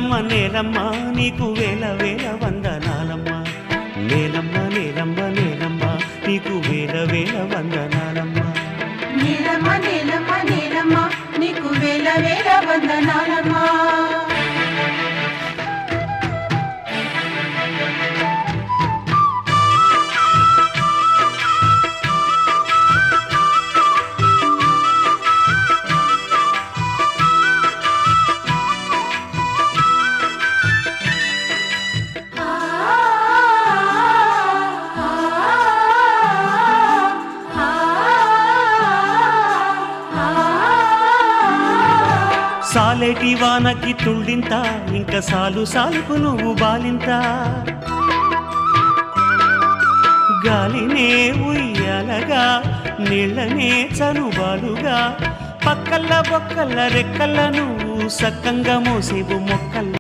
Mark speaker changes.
Speaker 1: నేలమ్మ నీకు వేల వేల వందనాలమ్మ నేలమ్మ నేలమ్మ నేలమ్మ నీకు వేల వేల వందనాలమ్మ
Speaker 2: నేలమ్మ నేలమ్మ నేలమ్మ నీకు వేల వేల వందనాలమ్మ
Speaker 1: సాలేటి వానకి తుళ్ళింత ఇంక సాలు సాలుకు నువ్వు బాలింత గాలినే ఉయ్యాలగా నీళ్ళనే చనుబాలుగా పక్కల్ల బొక్కల్ల రెక్కల్ల నువ్వు సక్కంగా మోసేవు మొక్కల్ల